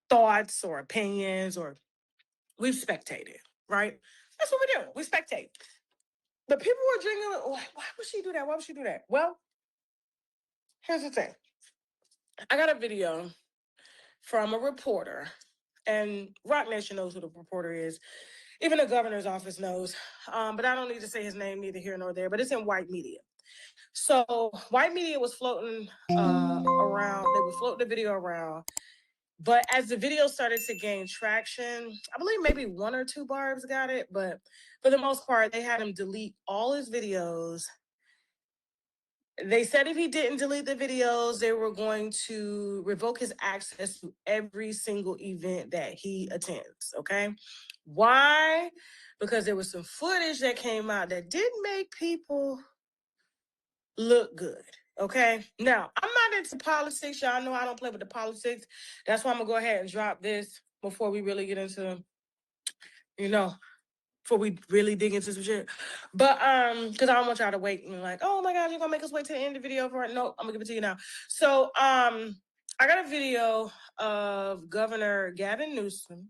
thoughts or opinions, or we've spectated, right? That's what we do. We spectate. But people were drinking. Why would she do that? Why would she do that? Well, here's the thing. I got a video from a reporter, and Rock Nation knows who the reporter is. Even the governor's office knows. But I don't need to say his name neither here nor there, but it's in white media. So white media was floating around. They would float the video around. But as the video started to gain traction, I believe maybe one or two barbs got it. But for the most part, they had him delete all his videos. They said if he didn't delete the videos, they were going to revoke his access to every single event that he attends. Okay. Why? Because there was some footage that came out that didn't make people look good. Okay. Now, I'm not into politics. Y'all know I don't play with the politics. That's why I'm going to go ahead and drop this before we really get into, before we really dig into some shit. But because I don't want y'all to wait and like, oh my God, you're gonna make us wait to the end of the video for it. No, I'm gonna give it to you now. So I got a video of Governor Gavin Newsom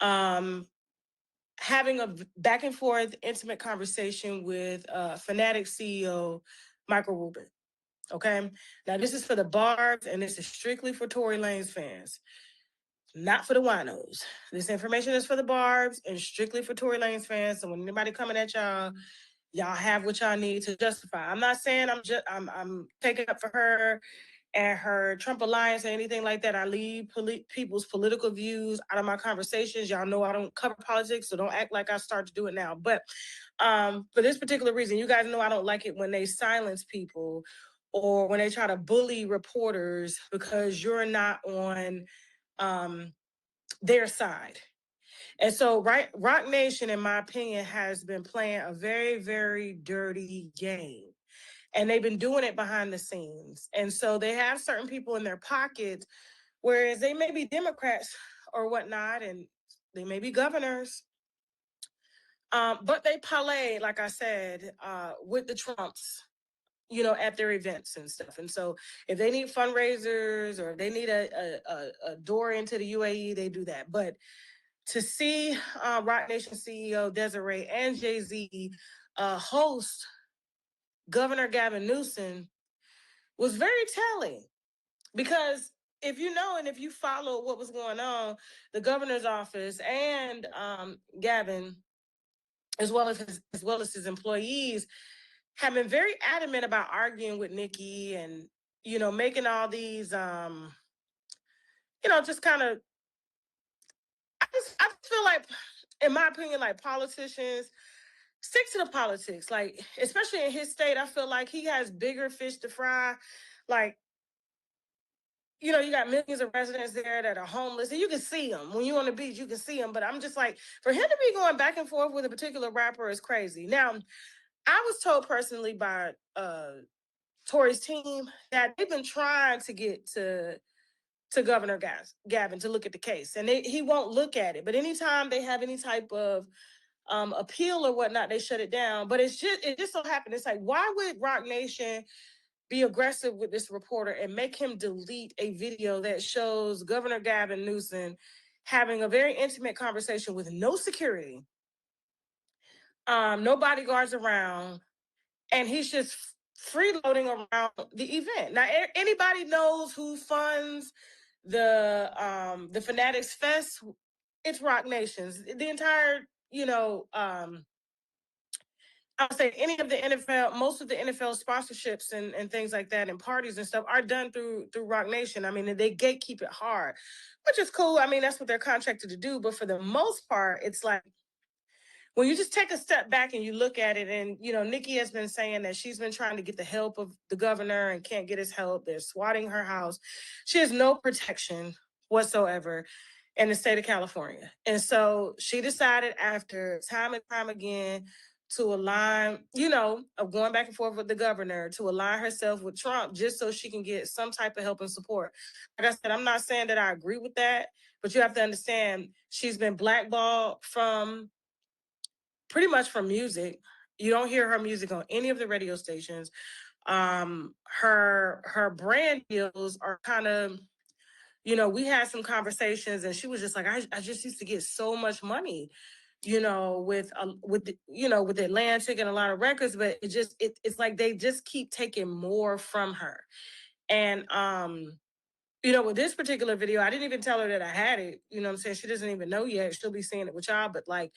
having a back and forth intimate conversation with Fanatic CEO Michael Rubin. Okay. Now this is for the barbs, and this is strictly for Tory Lanez fans. Not for the winos. This information is for the barbs and strictly for Tory Lanez fans. So when anybody coming at y'all, y'all have what y'all need to justify. I'm not saying I'm taking up for her and her Trump alliance or anything like that. I leave people's political views out of my conversations. Y'all know I don't cover politics, so don't act like I start to do it now. But for this particular reason, you guys know I don't like it when they silence people or when they try to bully reporters because you're not on their side. And so Rock Nation, in my opinion, has been playing a very, very dirty game. And they've been doing it behind the scenes. And so they have certain people in their pockets, whereas they may be Democrats or whatnot, and they may be governors. But they parlay, like I said, with the Trumps, at their events and stuff. And so if they need fundraisers or if they need a door into the UAE, they do that. But to see Rock Nation CEO Desiree and Jay-Z host Governor Gavin Newsom was very telling, because if you know and if you follow what was going on, the governor's office and Gavin, as well as his employees, have been very adamant about arguing with Nicki and making all these just kind of. I feel like, in my opinion, like politicians stick to the politics. Like, especially in his state, I feel like he has bigger fish to fry. Like, you got millions of residents there that are homeless, and you can see them when you're on the beach. You can see them, but I'm just like, for him to be going back and forth with a particular rapper is crazy. Now, I was told personally by Tory's team that they've been trying to get to Governor Gavin to look at the case, and he won't look at it. But anytime they have any type of appeal or whatnot, they shut it down. But it just so happened, it's like, why would Rock Nation be aggressive with this reporter and make him delete a video that shows Governor Gavin Newsom having a very intimate conversation with no security, no bodyguards around, and he's just freeloading around the event. Now, anybody knows who funds the Fanatics Fest? It's Rock Nations. The entire, I would say any of the NFL, most of the NFL sponsorships and things like that and parties and stuff are done through Rock Nation. I mean, they gatekeep it hard, which is cool. I mean, that's what they're contracted to do. But for the most part, it's like, when you just take a step back and you look at it, and, Nicki has been saying that she's been trying to get the help of the governor and can't get his help. They're swatting her house. She has no protection whatsoever in the state of California. And so she decided, after time and time again, to align, of going back and forth with the governor, to align herself with Trump just so she can get some type of help and support. Like I said, I'm not saying that I agree with that, but you have to understand, she's been blackballed from pretty much from music. You don't hear her music on any of the radio stations. Her brand deals are kind of, we had some conversations, and she was just like, I just used to get so much money, with Atlantic and a lot of records, but it's like they just keep taking more from her. And with this particular video, I didn't even tell her that I had it. You know what I'm saying? She doesn't even know yet. She'll be seeing it with y'all, but like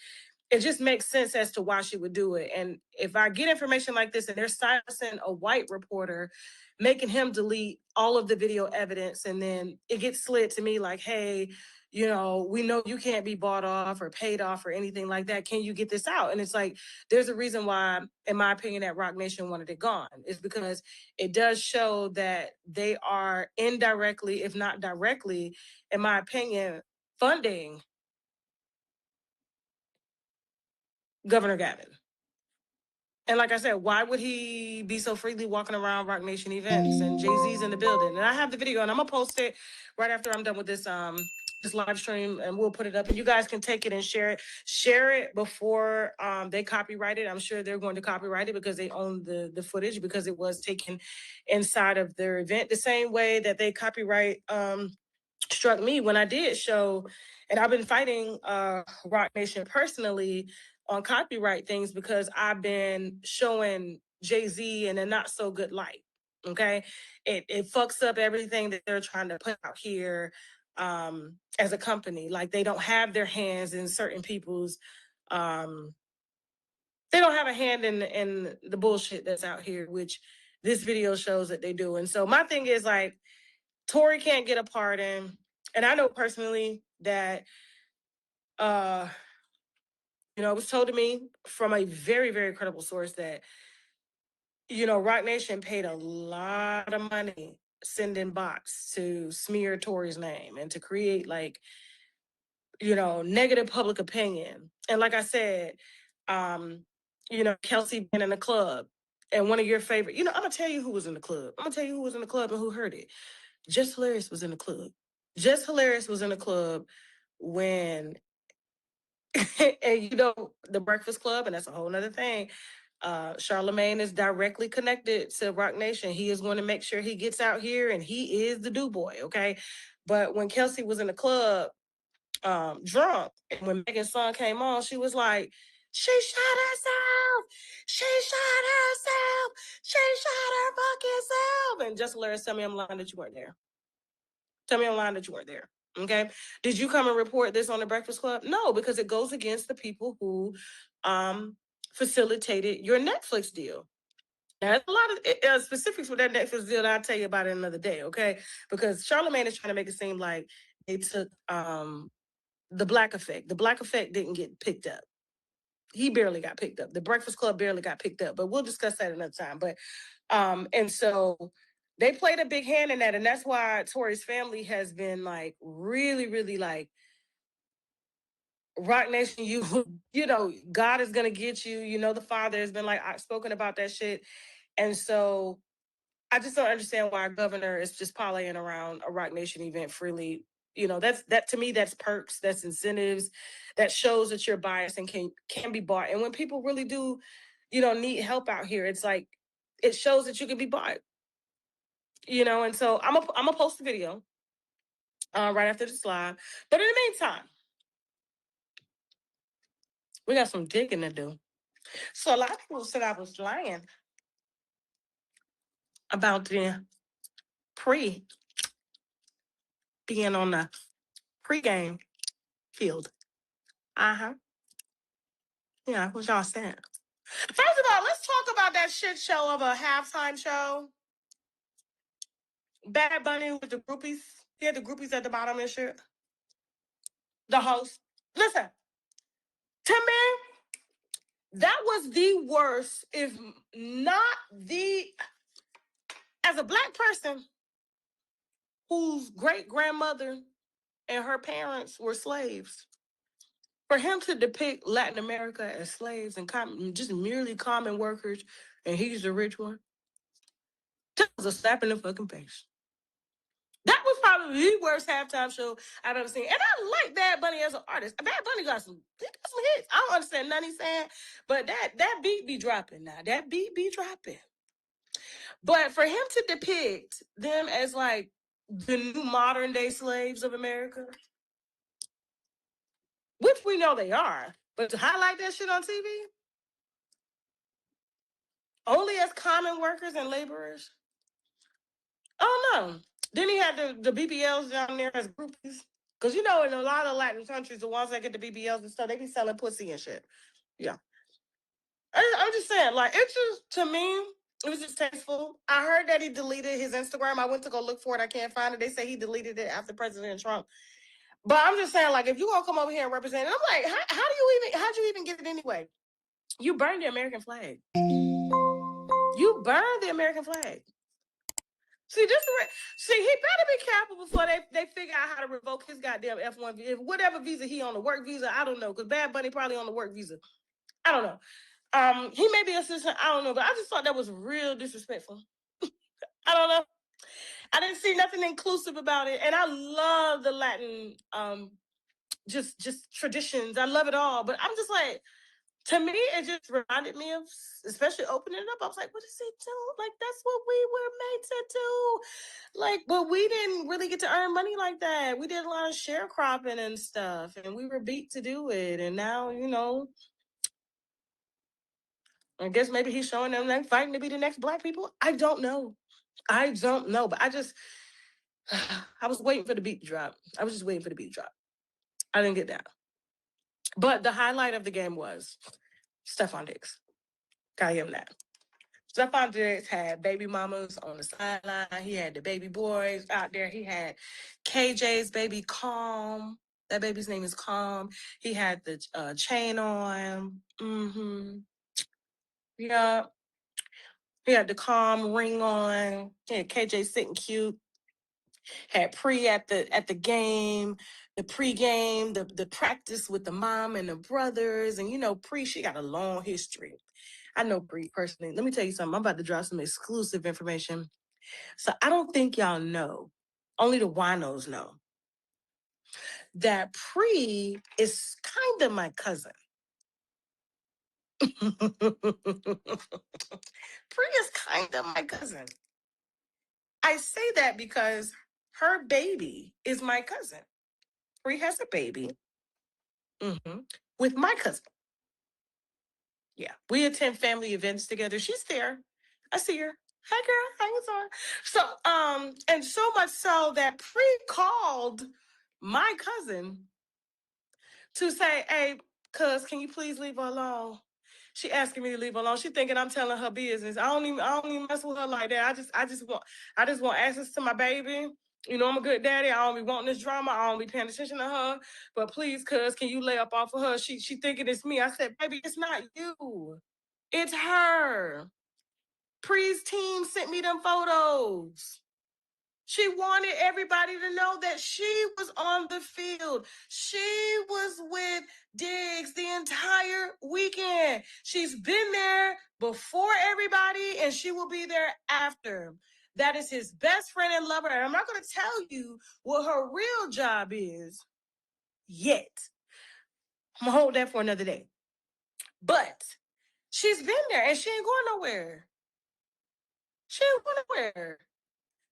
it just makes sense as to why she would do it. And if I get information like this and they're silencing a white reporter, making him delete all of the video evidence, and then it gets slid to me like, hey, we know you can't be bought off or paid off or anything like that. Can you get this out? And it's like, there's a reason why, in my opinion, that Roc Nation wanted it gone. It's because it does show that they are indirectly, if not directly, in my opinion, funding Governor Gavin. And like I said, why would he be so freely walking around Roc Nation events? And Jay-Z's in the building. And I have the video, and I'm gonna post it right after I'm done with this live stream, and we'll put it up. And you guys can take it and share it. Share it before they copyright it. I'm sure they're going to copyright it because they own the footage, because it was taken inside of their event. The same way that they copyright struck me when I did show, and I've been fighting Roc Nation personally on copyright things, because I've been showing Jay-Z in a not so good light. Okay. It fucks up everything that they're trying to put out here as a company. Like, they don't have their hands in certain people's they don't have a hand in the bullshit that's out here, which this video shows that they do. And so my thing is, like, Tory can't get a pardon. And I know personally that it was told to me from a very, very credible source that, Roc Nation paid a lot of money sending bots to smear Tory's name and to create, like, negative public opinion. And like I said, Kelsey been in the club, and one of your favorite, I'm gonna tell you who was in the club. I'm gonna tell you who was in the club and who heard it. Just Hilarious was in the club. Just Hilarious was in the club when and the Breakfast Club, and that's a whole nother thing. Charlemagne is directly connected to Roc Nation. He is going to make sure he gets out here, and he is the do boy, okay? But when Kelsey was in the club, drunk, and when Megan's song came on, she was like, she shot herself. She shot herself. She shot her fucking self. And Just Hilarious, tell me I'm lying that you weren't there. Tell me I'm lying that you weren't there. Okay. Did you come and report this on the Breakfast Club? No, because it goes against the people who facilitated your Netflix deal. Now, there's a lot of specifics with that Netflix deal that I'll tell you about it another day, okay? Because Charlemagne is trying to make it seem like they took the Black Effect. The Black Effect didn't get picked up. He barely got picked up. The Breakfast Club barely got picked up, but we'll discuss that another time. But and so they played a big hand in that, and that's why Tory's family has been like really, really like, Roc Nation, God is gonna get you. The father has been like outspoken about that shit, and so I just don't understand why our governor is just parlaying around a Roc Nation event freely. That to me, that's perks, that's incentives, that shows that you're biased and can be bought. And when people really do, need help out here, it's like it shows that you can be bought. And so I'm gonna post the video right after this live. But in the meantime, we got some digging to do. So a lot of people said I was lying about the pre being on the pregame field. Uh-huh. Yeah, what y'all saying? First of all, let's talk about that shit show of a halftime show. Bad Bunny with the groupies. He had the groupies at the bottom and shit. The host. Listen, to me, that was the worst, if not the, as a Black person whose great grandmother and her parents were slaves, for him to depict Latin America as slaves and just merely common workers, and he's the rich one, that was a slap in the fucking face. That was probably the worst halftime show I've ever seen. And I like Bad Bunny as an artist. Bad Bunny got some hits. I don't understand nothing he's saying, but that beat be dropping now. That beat be dropping. But for him to depict them as like the new modern day slaves of America, which we know they are, but to highlight that shit on TV, only as common workers and laborers. Oh no. Then he had the BBLs down there as groupies. Because you know, in a lot of Latin countries, the ones that get the BBLs and stuff, they be selling pussy and shit. Yeah. I'm just saying, like, it's just, to me, it was just tasteful. I heard that he deleted his Instagram. I went to go look for it. I can't find it. They say he deleted it after President Trump. But I'm just saying, like, if you gonna come over here and represent it, I'm like, how'd you even get it anyway? You burned the American flag. You burned the American flag. See, he better be careful before they figure out how to revoke his goddamn F1 visa, whatever visa he on, the work visa. I don't know, because Bad Bunny probably on the work visa. I don't know. He may be assistant. I don't know, but I just thought that was real disrespectful. I don't know. I didn't see nothing inclusive about it, and I love the Latin just traditions. I love it all, but I'm just like, to me, it just reminded me of, especially opening it up. I was like, what does it do? Like, that's what we were made to do. Like, but we didn't really get to earn money like that. We did a lot of sharecropping and stuff, and we were beat to do it. And now, you know, I guess maybe he's showing them like fighting to be the next black people. I don't know. But I was waiting for the beat to drop. I was just waiting for the beat to drop. I didn't get that. But the highlight of the game was Stefon Diggs. Got him that. Stefon Diggs had baby mamas on the sideline. He had the baby boys out there. He had KJ's baby Calm. That baby's name is Calm. He had the chain on. Mm-hmm. Yeah. He had the Calm ring on. He had KJ sitting cute. Had pre at the game, the pregame, the practice with the mom and the brothers, and you know, Pre, she got a long history. I know Pre personally. Let me tell you something. I'm about to drop some exclusive information. So I don't think y'all know. Only the winos know that Pre is kind of my cousin. Pre is kind of my cousin. I say that because her baby is my cousin. Pre has a baby. Mm-hmm. With my cousin. Yeah, we attend family events together. She's there. I see her. Hi, girl. How you doing? So, and so much so that Pre called my cousin to say, "Hey, cuz, can you please leave her alone?" She asking me to leave her alone. She thinking I'm telling her business. I don't even mess with her like that. I just want access to my baby. You know, I'm a good daddy. I don't be wanting this drama. I don't be paying attention to her. But please, cuz, can you lay up off of her? She thinking it's me. I said, baby, it's not you. It's her. Pre's team sent me them photos. She wanted everybody to know that she was on the field. She was with Diggs the entire weekend. She's been there before everybody, and she will be there after. That is his best friend and lover. And I'm not going to tell you what her real job is yet. I'm going to hold that for another day. But she's been there, and she ain't going nowhere. She ain't going nowhere.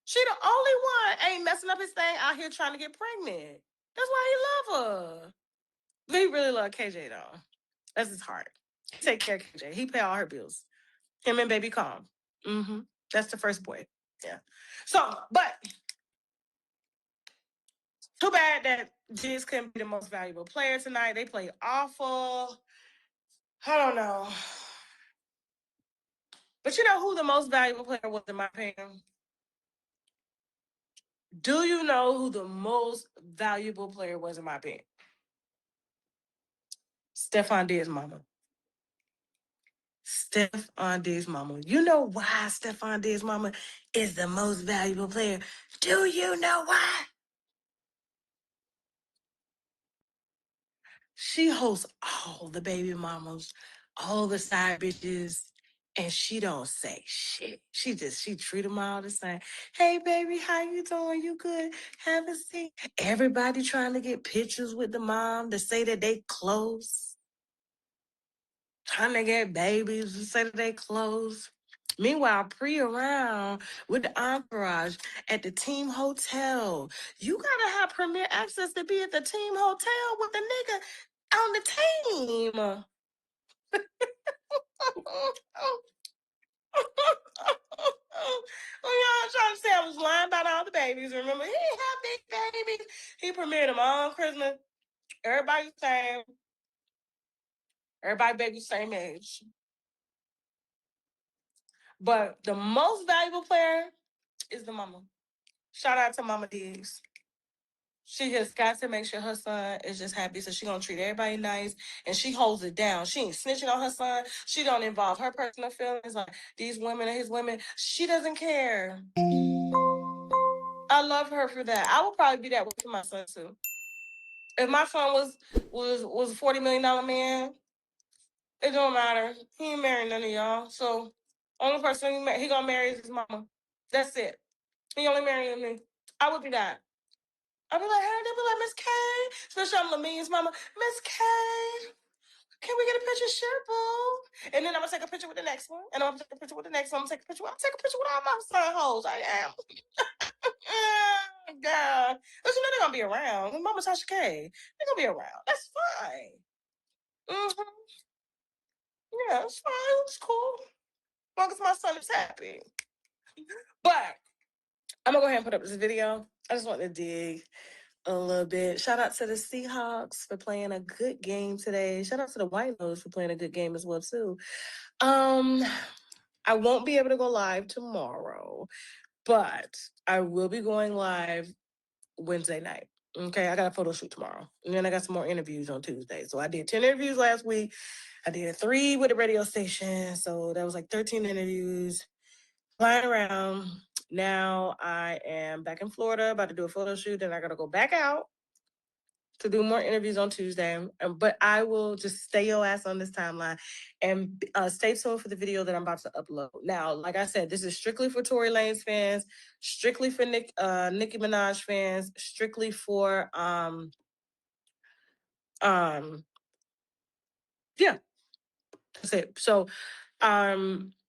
She the only one ain't messing up his thing out here trying to get pregnant. That's why he love her. But he really love KJ though. That's his heart. He take care of KJ. He pay all her bills. Him and baby Calm. Mm-hmm. That's the first boy. Yeah. So, but too bad that Diggs couldn't be the most valuable player tonight. They played awful. I don't know. But you know who the most valuable player was in my opinion? Do you know who the most valuable player was in my opinion? Stefon Diggs' mama. Stefon Diggs' mama. You know why Stefon Diggs' mama is the most valuable player? Do you know why? She hosts all the baby mamas, all the side bitches, and she don't say shit. She treat them all the same. Hey, baby, how you doing? You good? Have a seat. Everybody trying to get pictures with the mom to say that they close. Trying to get babies to say that they close. Meanwhile, around with the entourage at the team hotel. You gotta have premier access to be at the team hotel with the nigga on the team. I'm trying to say I was lying about all the babies. Remember, he didn't have big babies. He premiered them on Christmas. Everybody the same. Everybody baby same age. But the most valuable player is the mama. Shout out to Mama Diggs. She just got to make sure her son is just happy, so she gonna treat everybody nice, and she holds it down. She ain't snitching on her son. She don't involve her personal feelings like these women and his women. She doesn't care. I love her for that. I would probably be that way for my son too. If my son was a $40 million man, it don't matter. He ain't marrying none of y'all. So only person he gonna marry is his mama. That's it. He only marrying me. I would be that. I'd be like, hey, they'd be like, Miss K, especially I'm Lamini's mama, Miss K, can we get a picture? Sure, boo. And then I'm gonna take a picture with the next one, and I'm gonna take a picture with the next one. I'm gonna take a picture. With all my son hoes. I am. God, but you know they're gonna be around. Mama Tasha K, they're gonna be around. That's fine. Mm-hmm. Yeah, it's fine. It's cool. As long as my son is happy. But I'm gonna go ahead and put up this video. I just want to dig a little bit. Shout out to the Seahawks for playing a good game today. Shout out to the White Nose for playing a good game as well too. I won't be able to go live tomorrow, but I will be going live Wednesday night. Okay, I got a photo shoot tomorrow. And then I got some more interviews on Tuesday. So I did 10 interviews last week. I did 3 with the radio station. So that was like 13 interviews. Flying around. Now I am back in Florida, about to do a photo shoot. Then I got to go back out to do more interviews on Tuesday. But I will just stay your ass on this timeline and stay tuned for the video that I'm about to upload. Now, like I said, this is strictly for Tory Lanez fans, strictly for Nicki Minaj fans, strictly for yeah, that's it. So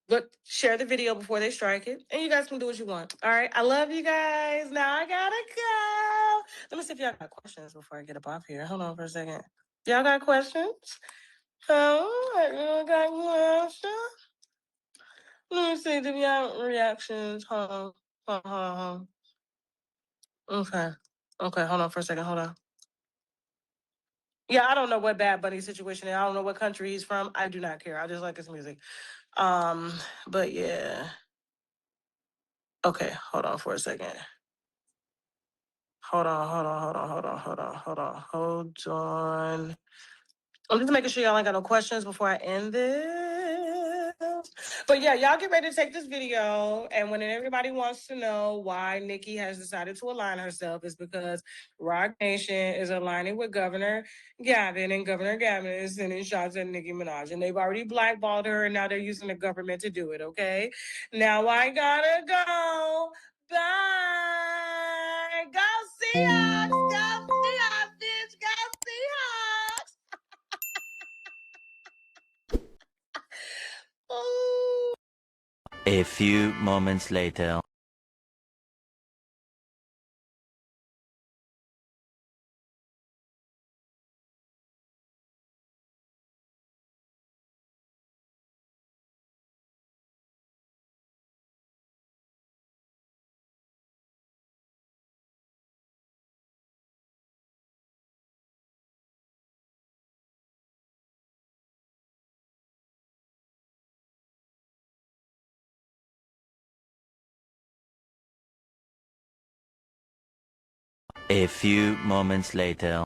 look, share the video before they strike it, and you guys can do what you want. All right, I love you guys. Now I gotta go. Let me see if y'all got questions before I get up off here. Hold on for a second. Y'all got questions? Oh, y'all got questions? Let me see. Do y'all have reactions? Hold on. Okay. Okay, hold on for a second. Hold on. Yeah, I don't know what Bad Bunny situation is. I don't know what country he's from. I do not care. I just like his music. But yeah. Okay, hold on for a second. Hold on. I'm just making sure y'all ain't got no questions before I end this. But yeah, y'all get ready to take this video. And when everybody wants to know why Nicki has decided to align herself, is because Rock Nation is aligning with Governor Gavin, and Governor Gavin is sending shots at Nicki Minaj. And they've already blackballed her, and now they're using the government to do it, okay? Now I gotta go. Bye. Go Seahawks. Go Seahawks, bitch. Go Seahawks. Oh. A few moments later. A few moments later.